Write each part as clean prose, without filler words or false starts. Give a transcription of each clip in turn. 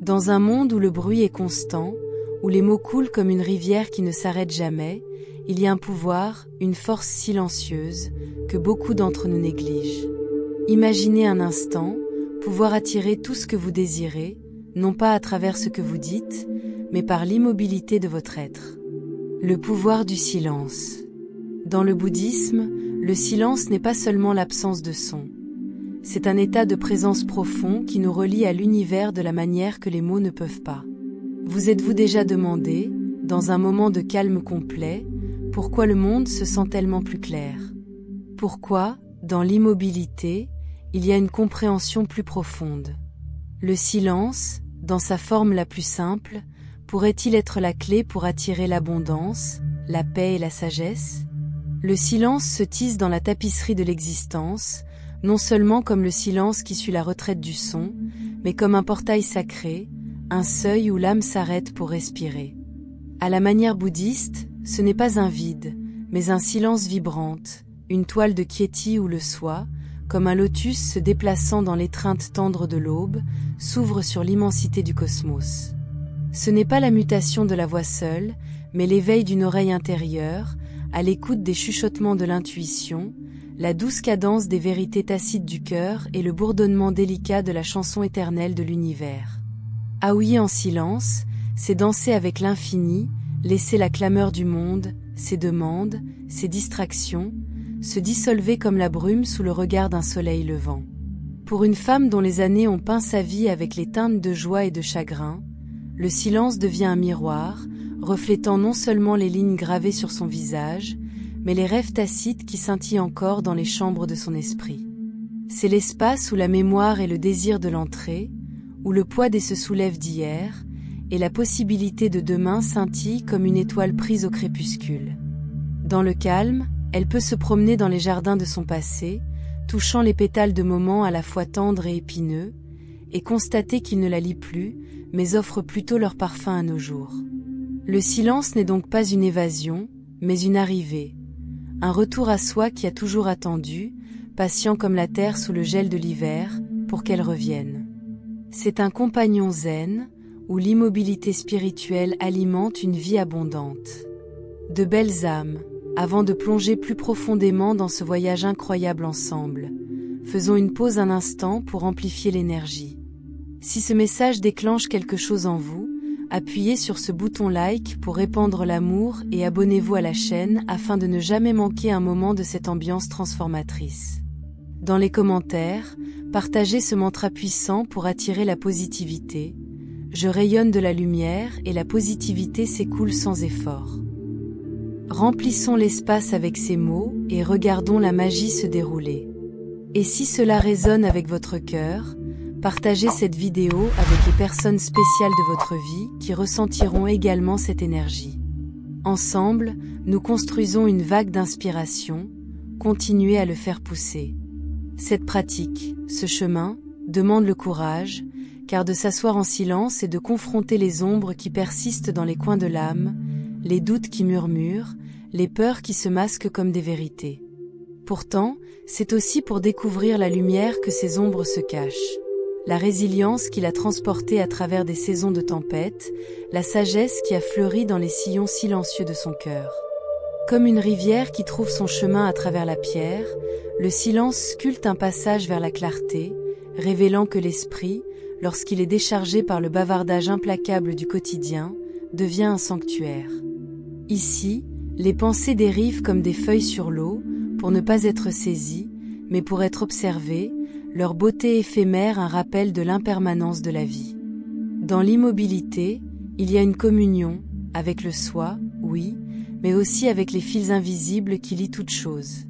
Dans un monde où le bruit est constant, où les mots coulent comme une rivière qui ne s'arrête jamais, il y a un pouvoir, une force silencieuse, que beaucoup d'entre nous négligent. Imaginez un instant, pouvoir attirer tout ce que vous désirez, non pas à travers ce que vous dites, mais par l'immobilité de votre être. Le pouvoir du silence. Dans le bouddhisme, le silence n'est pas seulement l'absence de son. C'est un état de présence profond qui nous relie à l'univers de la manière que les mots ne peuvent pas. Vous êtes-vous déjà demandé, dans un moment de calme complet, pourquoi le monde se sent tellement plus clair? Pourquoi, dans l'immobilité, il y a une compréhension plus profonde? Le silence, dans sa forme la plus simple, pourrait-il être la clé pour attirer l'abondance, la paix et la sagesse? Le silence se tisse dans la tapisserie de l'existence, non seulement comme le silence qui suit la retraite du son, mais comme un portail sacré, un seuil où l'âme s'arrête pour respirer. À la manière bouddhiste, ce n'est pas un vide, mais un silence vibrante, une toile de Kieti où le soi, comme un lotus se déplaçant dans l'étreinte tendre de l'aube, s'ouvre sur l'immensité du cosmos. Ce n'est pas la mutation de la voix seule, mais l'éveil d'une oreille intérieure, à l'écoute des chuchotements de l'intuition, la douce cadence des vérités tacites du cœur et le bourdonnement délicat de la chanson éternelle de l'univers. Aouiller en silence, c'est danser avec l'infini, laisser la clameur du monde, ses demandes, ses distractions, se dissolver comme la brume sous le regard d'un soleil levant. Pour une femme dont les années ont peint sa vie avec les teintes de joie et de chagrin, le silence devient un miroir, reflétant non seulement les lignes gravées sur son visage, mais les rêves tacites qui scintillent encore dans les chambres de son esprit. C'est l'espace où la mémoire et le désir de l'entrée, où le poids des se soulève d'hier, et la possibilité de demain scintille comme une étoile prise au crépuscule. Dans le calme, elle peut se promener dans les jardins de son passé, touchant les pétales de moments à la fois tendres et épineux, et constater qu'ils ne la lient plus, mais offrent plutôt leur parfum à nos jours. Le silence n'est donc pas une évasion, mais une arrivée. Un retour à soi qui a toujours attendu, patient comme la terre sous le gel de l'hiver, pour qu'elle revienne. C'est un compagnon zen, où l'immobilité spirituelle alimente une vie abondante. De belles âmes, avant de plonger plus profondément dans ce voyage incroyable ensemble, faisons une pause un instant pour amplifier l'énergie. Si ce message déclenche quelque chose en vous, appuyez sur ce bouton like pour répandre l'amour et abonnez-vous à la chaîne afin de ne jamais manquer un moment de cette ambiance transformatrice. Dans les commentaires, partagez ce mantra puissant pour attirer la positivité. Je rayonne de la lumière et la positivité s'écoule sans effort. Remplissons l'espace avec ces mots et regardons la magie se dérouler. Et si cela résonne avec votre cœur, partagez cette vidéo avec les personnes spéciales de votre vie qui ressentiront également cette énergie. Ensemble, nous construisons une vague d'inspiration, continuez à le faire pousser. Cette pratique, ce chemin, demande le courage, car de s'asseoir en silence et de confronter les ombres qui persistent dans les coins de l'âme, les doutes qui murmurent, les peurs qui se masquent comme des vérités. Pourtant, c'est aussi pour découvrir la lumière que ces ombres se cachent. La résilience qui l'a transporté à travers des saisons de tempête, la sagesse qui a fleuri dans les sillons silencieux de son cœur. Comme une rivière qui trouve son chemin à travers la pierre, le silence sculpte un passage vers la clarté, révélant que l'esprit, lorsqu'il est déchargé par le bavardage implacable du quotidien, devient un sanctuaire. Ici, les pensées dérivent comme des feuilles sur l'eau, pour ne pas être saisies, mais pour être observées, leur beauté éphémère un rappel de l'impermanence de la vie. Dans l'immobilité, il y a une communion, avec le soi, oui, mais aussi avec les fils invisibles qui lient toutes choses.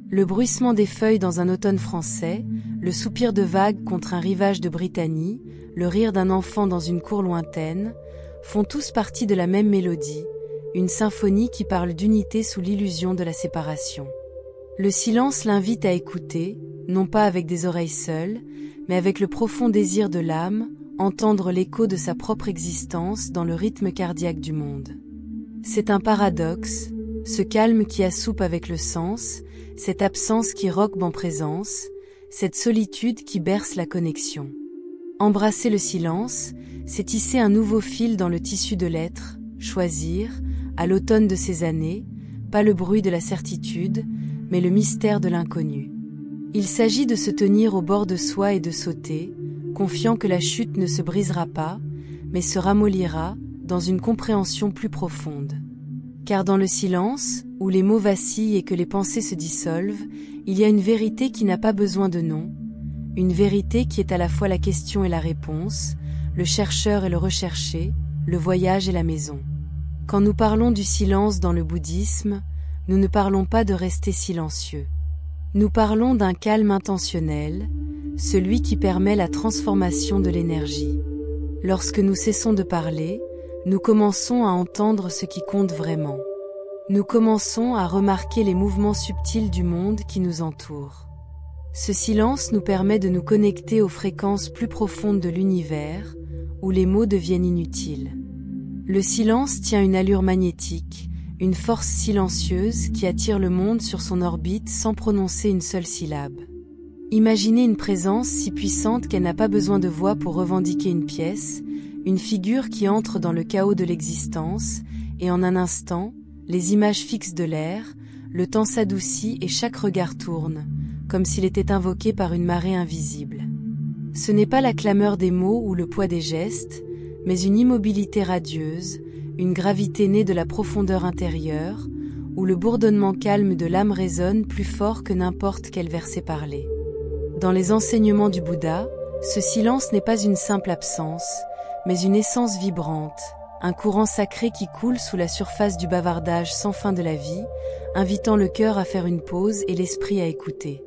Le bruissement des feuilles dans un automne français, le soupir de vagues contre un rivage de Brittanie, le rire d'un enfant dans une cour lointaine, font tous partie de la même mélodie, une symphonie qui parle d'unité sous l'illusion de la séparation. Le silence l'invite à écouter, non pas avec des oreilles seules, mais avec le profond désir de l'âme, entendre l'écho de sa propre existence dans le rythme cardiaque du monde. C'est un paradoxe, ce calme qui assoupe avec le sens, cette absence qui roque en présence, cette solitude qui berce la connexion. Embrasser le silence, c'est tisser un nouveau fil dans le tissu de l'être, choisir, à l'automne de ces années, pas le bruit de la certitude, mais le mystère de l'inconnu. Il s'agit de se tenir au bord de soi et de sauter, confiant que la chute ne se brisera pas, mais se ramollira, dans une compréhension plus profonde. Car dans le silence, où les mots vacillent et que les pensées se dissolvent, il y a une vérité qui n'a pas besoin de nom, une vérité qui est à la fois la question et la réponse, le chercheur et le recherché, le voyage et la maison. Quand nous parlons du silence dans le bouddhisme, nous ne parlons pas de rester silencieux. Nous parlons d'un calme intentionnel, celui qui permet la transformation de l'énergie. Lorsque nous cessons de parler, nous commençons à entendre ce qui compte vraiment. Nous commençons à remarquer les mouvements subtils du monde qui nous entoure. Ce silence nous permet de nous connecter aux fréquences plus profondes de l'univers, où les mots deviennent inutiles. Le silence tient une allure magnétique, une force silencieuse qui attire le monde sur son orbite sans prononcer une seule syllabe. Imaginez une présence si puissante qu'elle n'a pas besoin de voix pour revendiquer une pièce, une figure qui entre dans le chaos de l'existence, et en un instant, les images fixes de l'air, le temps s'adoucit et chaque regard tourne, comme s'il était invoqué par une marée invisible. Ce n'est pas la clameur des mots ou le poids des gestes, mais une immobilité radieuse, une gravité née de la profondeur intérieure, où le bourdonnement calme de l'âme résonne plus fort que n'importe quel verset parlé. Dans les enseignements du Bouddha, ce silence n'est pas une simple absence, mais une essence vibrante, un courant sacré qui coule sous la surface du bavardage sans fin de la vie, invitant le cœur à faire une pause et l'esprit à écouter.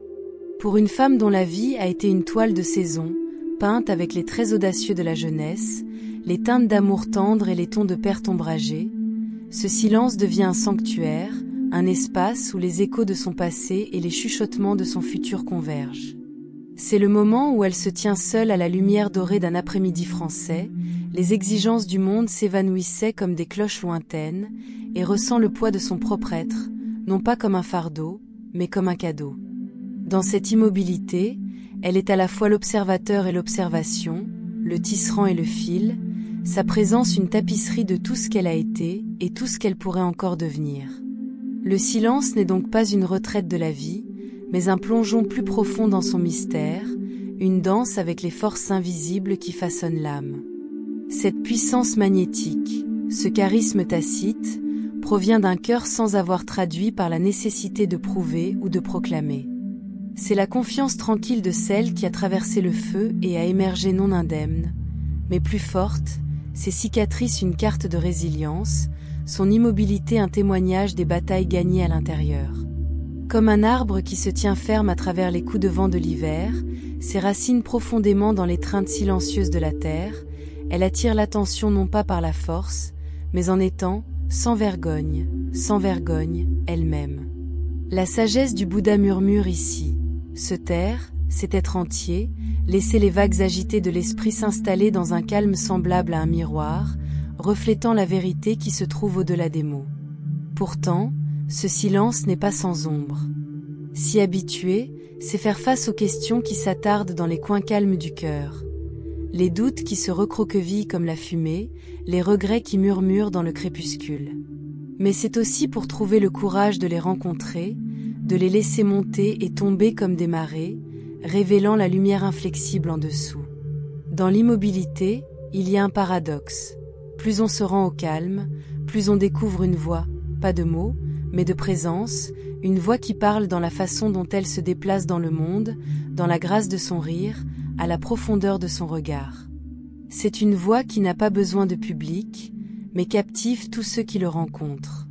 Pour une femme dont la vie a été une toile de saison, peinte avec les traits audacieux de la jeunesse, les teintes d'amour tendre et les tons de perte ombragés, ce silence devient un sanctuaire, un espace où les échos de son passé et les chuchotements de son futur convergent. C'est le moment où elle se tient seule à la lumière dorée d'un après-midi français, les exigences du monde s'évanouissaient comme des cloches lointaines, et ressent le poids de son propre être, non pas comme un fardeau, mais comme un cadeau. Dans cette immobilité, elle est à la fois l'observateur et l'observation, le tisserand et le fil, sa présence une tapisserie de tout ce qu'elle a été et tout ce qu'elle pourrait encore devenir. Le silence n'est donc pas une retraite de la vie, mais un plongeon plus profond dans son mystère, une danse avec les forces invisibles qui façonnent l'âme. Cette puissance magnétique, ce charisme tacite, provient d'un cœur sans avoir traduit par la nécessité de prouver ou de proclamer. C'est la confiance tranquille de celle qui a traversé le feu et a émergé non indemne, mais plus forte, ses cicatrices une carte de résilience, son immobilité un témoignage des batailles gagnées à l'intérieur. Comme un arbre qui se tient ferme à travers les coups de vent de l'hiver, ses racines profondément dans l'étreinte silencieuse de la terre, elle attire l'attention non pas par la force, mais en étant, sans vergogne, elle-même. La sagesse du Bouddha murmure ici. Se taire, c'est être entier, laisser les vagues agitées de l'esprit s'installer dans un calme semblable à un miroir, reflétant la vérité qui se trouve au-delà des mots. Pourtant, ce silence n'est pas sans ombre. S'y habituer, c'est faire face aux questions qui s'attardent dans les coins calmes du cœur. Les doutes qui se recroquevillent comme la fumée, les regrets qui murmurent dans le crépuscule. Mais c'est aussi pour trouver le courage de les rencontrer, de les laisser monter et tomber comme des marées, révélant la lumière inflexible en dessous. Dans l'immobilité, il y a un paradoxe. Plus on se rend au calme, plus on découvre une voix, pas de mots, mais de présence, une voix qui parle dans la façon dont elle se déplace dans le monde, dans la grâce de son rire, à la profondeur de son regard. C'est une voix qui n'a pas besoin de public, mais captive tous ceux qui le rencontrent.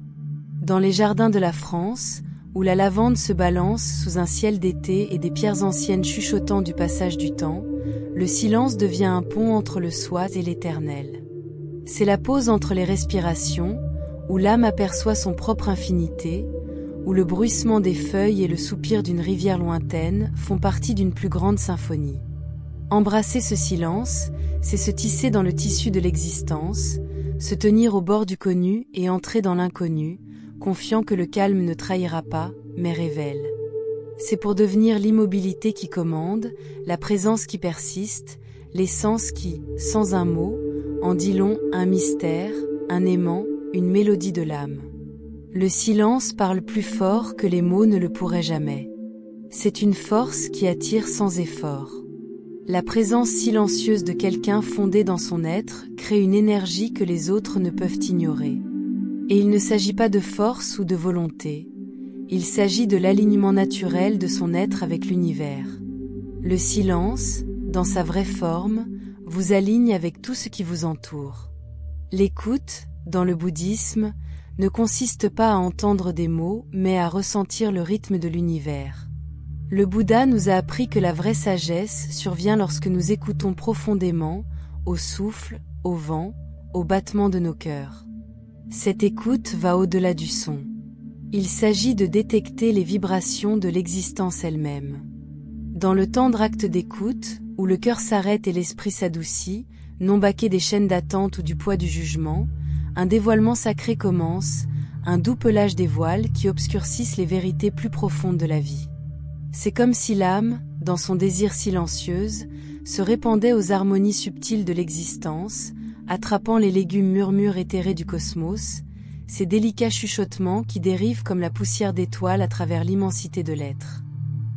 Dans les jardins de la France, où la lavande se balance sous un ciel d'été et des pierres anciennes chuchotant du passage du temps, le silence devient un pont entre le soi et l'éternel. C'est la pause entre les respirations, où l'âme aperçoit son propre infinité, où le bruissement des feuilles et le soupir d'une rivière lointaine font partie d'une plus grande symphonie. Embrasser ce silence, c'est se tisser dans le tissu de l'existence, se tenir au bord du connu et entrer dans l'inconnu, confiant que le calme ne trahira pas, mais révèle. C'est pour devenir l'immobilité qui commande, la présence qui persiste, l'essence qui, sans un mot, en dit long, un mystère, un aimant, une mélodie de l'âme. Le silence parle plus fort que les mots ne le pourraient jamais. C'est une force qui attire sans effort. La présence silencieuse de quelqu'un fondé dans son être crée une énergie que les autres ne peuvent ignorer. Et il ne s'agit pas de force ou de volonté. Il s'agit de l'alignement naturel de son être avec l'univers. Le silence, dans sa vraie forme, vous aligne avec tout ce qui vous entoure. L'écoute, dans le bouddhisme, ne consiste pas à entendre des mots, mais à ressentir le rythme de l'univers. Le Bouddha nous a appris que la vraie sagesse survient lorsque nous écoutons profondément, au souffle, au vent, au battement de nos cœurs. Cette écoute va au-delà du son. Il s'agit de détecter les vibrations de l'existence elle-même. Dans le tendre acte d'écoute, où le cœur s'arrête et l'esprit s'adoucit, non baqué des chaînes d'attente ou du poids du jugement, un dévoilement sacré commence, un doux pelage des voiles qui obscurcissent les vérités plus profondes de la vie. C'est comme si l'âme, dans son désir silencieuse, se répandait aux harmonies subtiles de l'existence, attrapant les légumes murmures éthérés du cosmos, ces délicats chuchotements qui dérivent comme la poussière d'étoiles à travers l'immensité de l'être.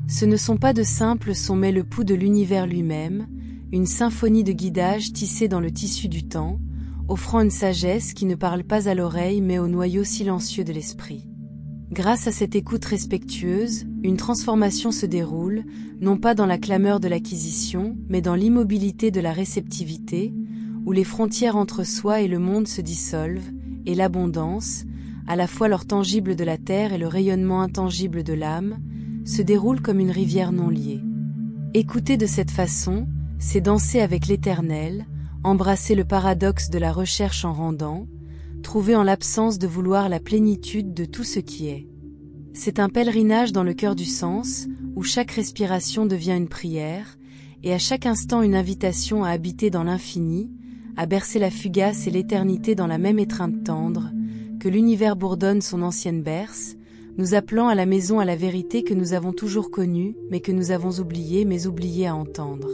Ce ne sont pas de simples sons mais le pouls de l'univers lui-même, une symphonie de guidage tissée dans le tissu du temps, offrant une sagesse qui ne parle pas à l'oreille mais au noyau silencieux de l'esprit. Grâce à cette écoute respectueuse, une transformation se déroule, non pas dans la clameur de l'acquisition, mais dans l'immobilité de la réceptivité, où les frontières entre soi et le monde se dissolvent, et l'abondance, à la fois l'or tangible de la terre et le rayonnement intangible de l'âme, se déroule comme une rivière non liée. Écouter de cette façon, c'est danser avec l'éternel, embrasser le paradoxe de la recherche en rendant, trouver en l'absence de vouloir la plénitude de tout ce qui est. C'est un pèlerinage dans le cœur du sens, où chaque respiration devient une prière, et à chaque instant une invitation à habiter dans l'infini, à bercer la fugace et l'éternité dans la même étreinte tendre, que l'univers bourdonne son ancienne berce, nous appelant à la maison à la vérité que nous avons toujours connue, mais que nous avons oublié à entendre.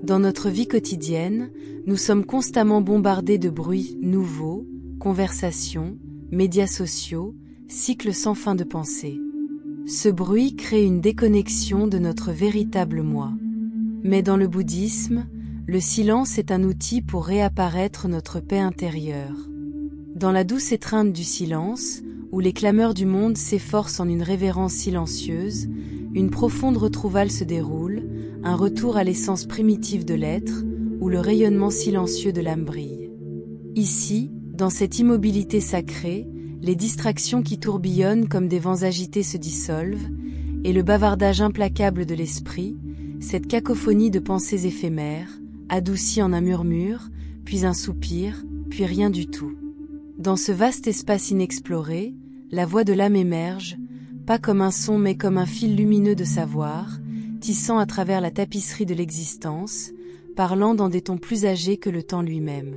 Dans notre vie quotidienne, nous sommes constamment bombardés de bruits nouveaux, conversations, médias sociaux, cycles sans fin de pensée. Ce bruit crée une déconnexion de notre véritable moi. Mais dans le bouddhisme, le silence est un outil pour réapparaître notre paix intérieure. Dans la douce étreinte du silence, où les clameurs du monde s'efforcent en une révérence silencieuse, une profonde retrouvaille se déroule, un retour à l'essence primitive de l'être, où le rayonnement silencieux de l'âme brille. Ici, dans cette immobilité sacrée, les distractions qui tourbillonnent comme des vents agités se dissolvent, et le bavardage implacable de l'esprit, cette cacophonie de pensées éphémères, adoucie en un murmure, puis un soupir, puis rien du tout. Dans ce vaste espace inexploré, la voix de l'âme émerge, pas comme un son mais comme un fil lumineux de savoir, tissant à travers la tapisserie de l'existence, parlant dans des tons plus âgés que le temps lui-même.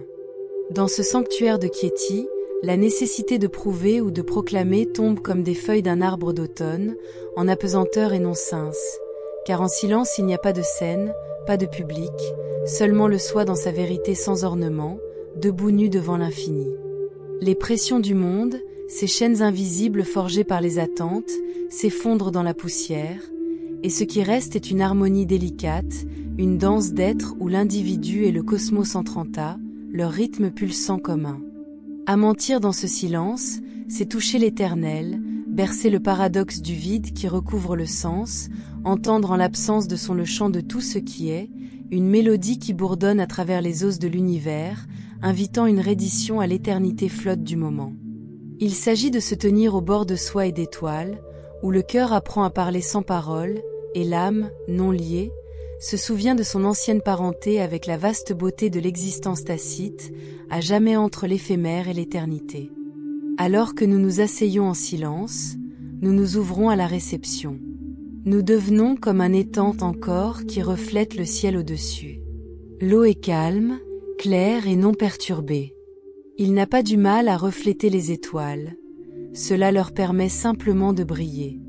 Dans ce sanctuaire de quiétude, la nécessité de prouver ou de proclamer tombe comme des feuilles d'un arbre d'automne, en apesanteur et non cince, car en silence il n'y a pas de scène, pas de public, seulement le soi dans sa vérité sans ornement, debout nu devant l'infini. Les pressions du monde, ces chaînes invisibles forgées par les attentes, s'effondrent dans la poussière, et ce qui reste est une harmonie délicate, une danse d'être où l'individu et le cosmos entrentament, leur rythme pulsant commun. Mentir dans ce silence, c'est toucher l'éternel, bercer le paradoxe du vide qui recouvre le sens, entendre en l'absence de son le chant de tout ce qui est, une mélodie qui bourdonne à travers les os de l'univers, invitant une reddition à l'éternité flotte du moment. Il s'agit de se tenir au bord de soi et d'étoiles, où le cœur apprend à parler sans parole, et l'âme, non liée, se souvient de son ancienne parenté avec la vaste beauté de l'existence tacite, à jamais entre l'éphémère et l'éternité. Alors que nous nous asseyons en silence, nous nous ouvrons à la réception. Nous devenons comme un étang encore qui reflète le ciel au-dessus. L'eau est calme, claire et non perturbée. Il n'a pas du mal à refléter les étoiles. Cela leur permet simplement de briller.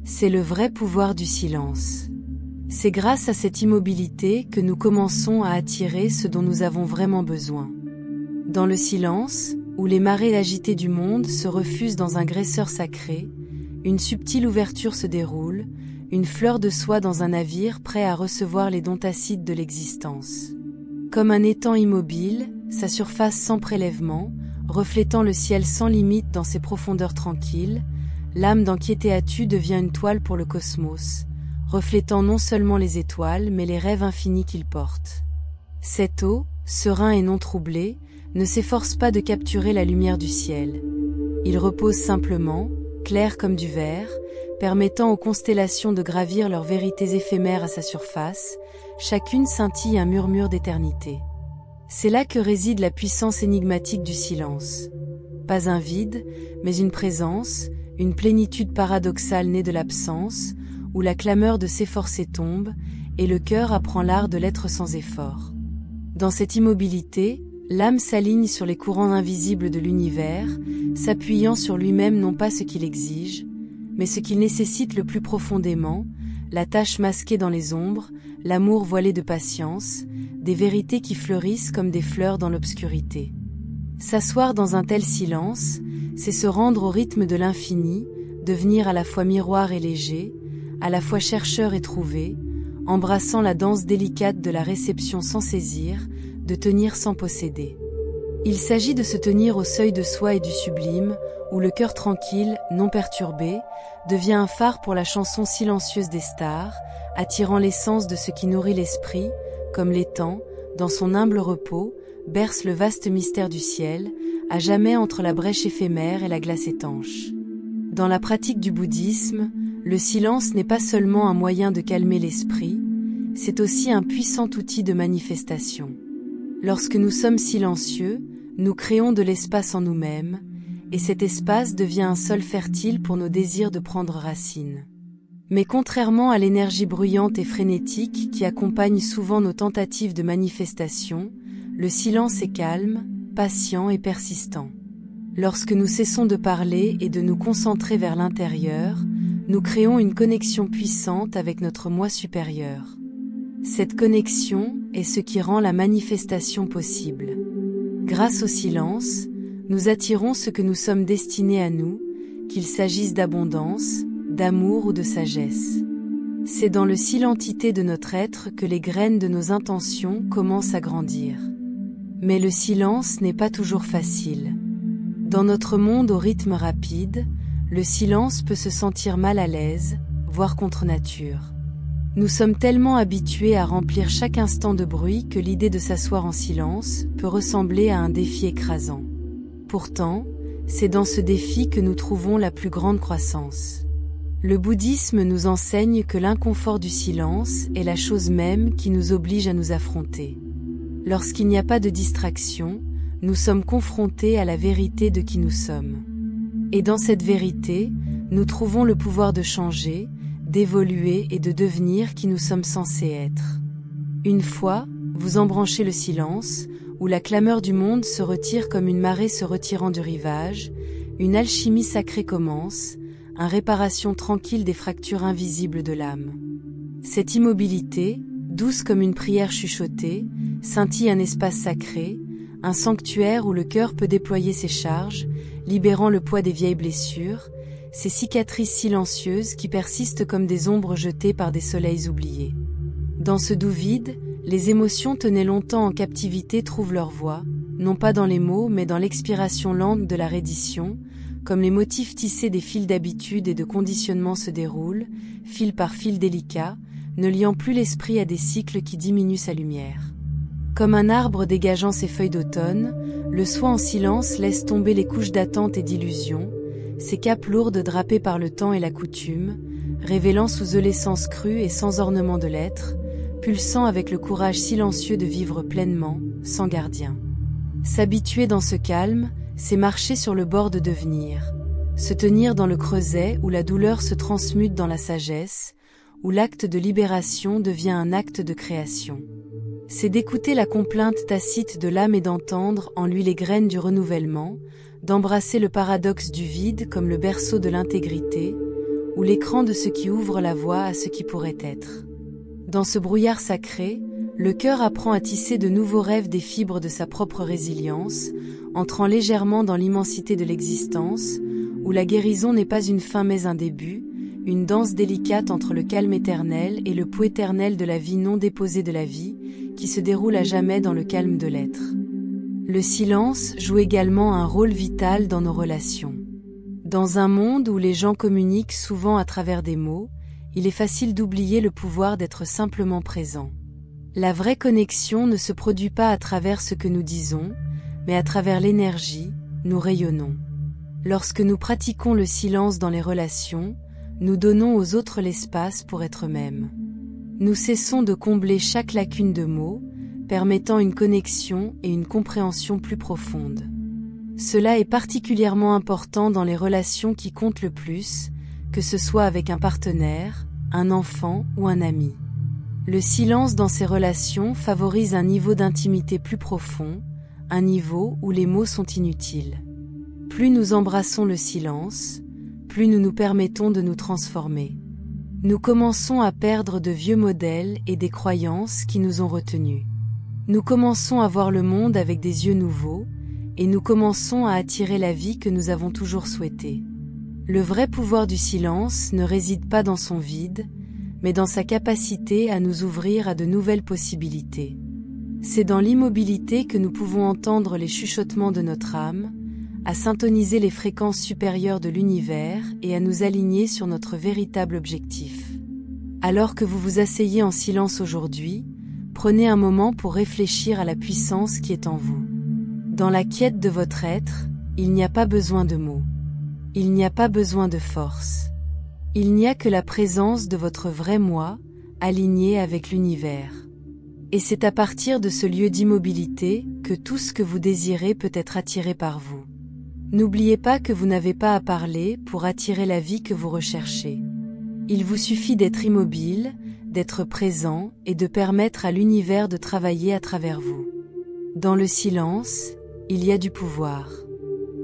C'est le vrai pouvoir du silence. C'est grâce à cette immobilité que nous commençons à attirer ce dont nous avons vraiment besoin. Dans le silence, où les marées agitées du monde se refusent dans un graisseur sacré, une subtile ouverture se déroule, une fleur de soie dans un navire prêt à recevoir les dons tacites de l'existence. Comme un étang immobile, sa surface sans prélèvement, reflétant le ciel sans limite dans ses profondeurs tranquilles, l'âme d'Enkiétéatu devient une toile pour le cosmos, reflétant non seulement les étoiles mais les rêves infinis qu'il porte. Cette eau, serein et non troublé, ne s'efforce pas de capturer la lumière du ciel. Il repose simplement, clair comme du verre, permettant aux constellations de gravir leurs vérités éphémères à sa surface, chacune scintille un murmure d'éternité. C'est là que réside la puissance énigmatique du silence. Pas un vide, mais une présence, une plénitude paradoxale née de l'absence, où la clameur de s'efforcer tombe, et le cœur apprend l'art de l'être sans effort. Dans cette immobilité, l'âme s'aligne sur les courants invisibles de l'univers, s'appuyant sur lui-même non pas ce qu'il exige, mais ce qu'il nécessite le plus profondément, la tâche masquée dans les ombres, l'amour voilé de patience, des vérités qui fleurissent comme des fleurs dans l'obscurité. S'asseoir dans un tel silence, c'est se rendre au rythme de l'infini, devenir à la fois miroir et léger, à la fois chercheur et trouvé, embrassant la danse délicate de la réception sans saisir, de tenir sans posséder. Il s'agit de se tenir au seuil de soi et du sublime, où le cœur tranquille, non perturbé, devient un phare pour la chanson silencieuse des stars, attirant l'essence de ce qui nourrit l'esprit, comme l'étang, dans son humble repos, berce le vaste mystère du ciel, à jamais entre la brèche éphémère et la glace étanche. Dans la pratique du bouddhisme, le silence n'est pas seulement un moyen de calmer l'esprit, c'est aussi un puissant outil de manifestation. Lorsque nous sommes silencieux, nous créons de l'espace en nous-mêmes, et cet espace devient un sol fertile pour nos désirs de prendre racine. Mais contrairement à l'énergie bruyante et frénétique qui accompagne souvent nos tentatives de manifestation, le silence est calme, patient et persistant. Lorsque nous cessons de parler et de nous concentrer vers l'intérieur, nous créons une connexion puissante avec notre moi supérieur. Cette connexion est ce qui rend la manifestation possible. Grâce au silence, nous attirons ce que nous sommes destinés à nous, qu'il s'agisse d'abondance, d'amour ou de sagesse. C'est dans le silentité de notre être que les graines de nos intentions commencent à grandir. Mais le silence n'est pas toujours facile. Dans notre monde au rythme rapide, le silence peut se sentir mal à l'aise, voire contre nature. Nous sommes tellement habitués à remplir chaque instant de bruit que l'idée de s'asseoir en silence peut ressembler à un défi écrasant. Pourtant, c'est dans ce défi que nous trouvons la plus grande croissance. Le bouddhisme nous enseigne que l'inconfort du silence est la chose même qui nous oblige à nous affronter. Lorsqu'il n'y a pas de distraction, nous sommes confrontés à la vérité de qui nous sommes. Et dans cette vérité, nous trouvons le pouvoir de changer, d'évoluer et de devenir qui nous sommes censés être. Une fois, vous embranchez le silence, où la clameur du monde se retire comme une marée se retirant du rivage, une alchimie sacrée commence, une réparation tranquille des fractures invisibles de l'âme. Cette immobilité, douce comme une prière chuchotée, scintille un espace sacré, un sanctuaire où le cœur peut déployer ses charges, libérant le poids des vieilles blessures, ces cicatrices silencieuses qui persistent comme des ombres jetées par des soleils oubliés. Dans ce doux vide, les émotions tenues longtemps en captivité trouvent leur voie, non pas dans les mots mais dans l'expiration lente de la reddition, comme les motifs tissés des fils d'habitude et de conditionnement se déroulent, fil par fil délicat, ne liant plus l'esprit à des cycles qui diminuent sa lumière. Comme un arbre dégageant ses feuilles d'automne, le soi en silence laisse tomber les couches d'attente et d'illusion, ses capes lourdes drapées par le temps et la coutume, révélant sous eux l'essence crue et sans ornement de l'être, pulsant avec le courage silencieux de vivre pleinement, sans gardien. S'habituer dans ce calme, c'est marcher sur le bord de devenir, se tenir dans le creuset où la douleur se transmute dans la sagesse, où l'acte de libération devient un acte de création. C'est d'écouter la complainte tacite de l'âme et d'entendre en lui les graines du renouvellement, d'embrasser le paradoxe du vide comme le berceau de l'intégrité, ou l'écran de ce qui ouvre la voie à ce qui pourrait être. Dans ce brouillard sacré, le cœur apprend à tisser de nouveaux rêves des fibres de sa propre résilience, entrant légèrement dans l'immensité de l'existence, où la guérison n'est pas une fin mais un début, une danse délicate entre le calme éternel et le pouls éternel de la vie non déposée de la vie, qui se déroule à jamais dans le calme de l'être. Le silence joue également un rôle vital dans nos relations. Dans un monde où les gens communiquent souvent à travers des mots, il est facile d'oublier le pouvoir d'être simplement présent. La vraie connexion ne se produit pas à travers ce que nous disons, mais à travers l'énergie, nous rayonnons. Lorsque nous pratiquons le silence dans les relations, nous donnons aux autres l'espace pour être eux-mêmes. Nous cessons de combler chaque lacune de mots, permettant une connexion et une compréhension plus profonde. Cela est particulièrement important dans les relations qui comptent le plus, que ce soit avec un partenaire, un enfant ou un ami. Le silence dans ces relations favorise un niveau d'intimité plus profond, un niveau où les mots sont inutiles. Plus nous embrassons le silence, plus nous nous permettons de nous transformer. Nous commençons à perdre de vieux modèles et des croyances qui nous ont retenus. Nous commençons à voir le monde avec des yeux nouveaux, et nous commençons à attirer la vie que nous avons toujours souhaitée. Le vrai pouvoir du silence ne réside pas dans son vide, mais dans sa capacité à nous ouvrir à de nouvelles possibilités. C'est dans l'immobilité que nous pouvons entendre les chuchotements de notre âme, à syntoniser les fréquences supérieures de l'univers et à nous aligner sur notre véritable objectif. Alors que vous vous asseyez en silence aujourd'hui, prenez un moment pour réfléchir à la puissance qui est en vous. Dans la quiète de votre être, il n'y a pas besoin de mots. Il n'y a pas besoin de force. Il n'y a que la présence de votre vrai moi, aligné avec l'univers. Et c'est à partir de ce lieu d'immobilité que tout ce que vous désirez peut être attiré par vous. N'oubliez pas que vous n'avez pas à parler pour attirer la vie que vous recherchez. Il vous suffit d'être immobile, d'être présent et de permettre à l'univers de travailler à travers vous. Dans le silence, il y a du pouvoir.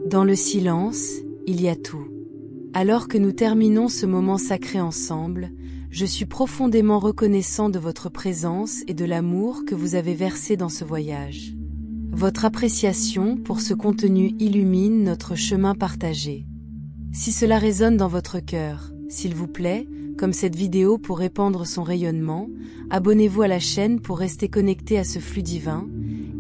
Dans le silence, il y a tout. Alors que nous terminons ce moment sacré ensemble, je suis profondément reconnaissant de votre présence et de l'amour que vous avez versé dans ce voyage. Votre appréciation pour ce contenu illumine notre chemin partagé. Si cela résonne dans votre cœur, s'il vous plaît, comme cette vidéo pour répandre son rayonnement, abonnez-vous à la chaîne pour rester connecté à ce flux divin,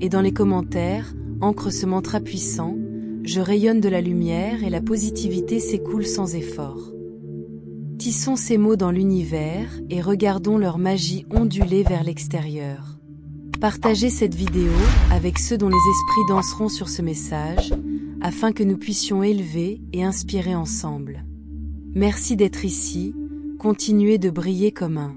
et dans les commentaires, ancre ce mantra puissant, je rayonne de la lumière et la positivité s'écoule sans effort. Tissons ces mots dans l'univers et regardons leur magie onduler vers l'extérieur. Partagez cette vidéo avec ceux dont les esprits danseront sur ce message, afin que nous puissions élever et inspirer ensemble. Merci d'être ici, continuez de briller comme un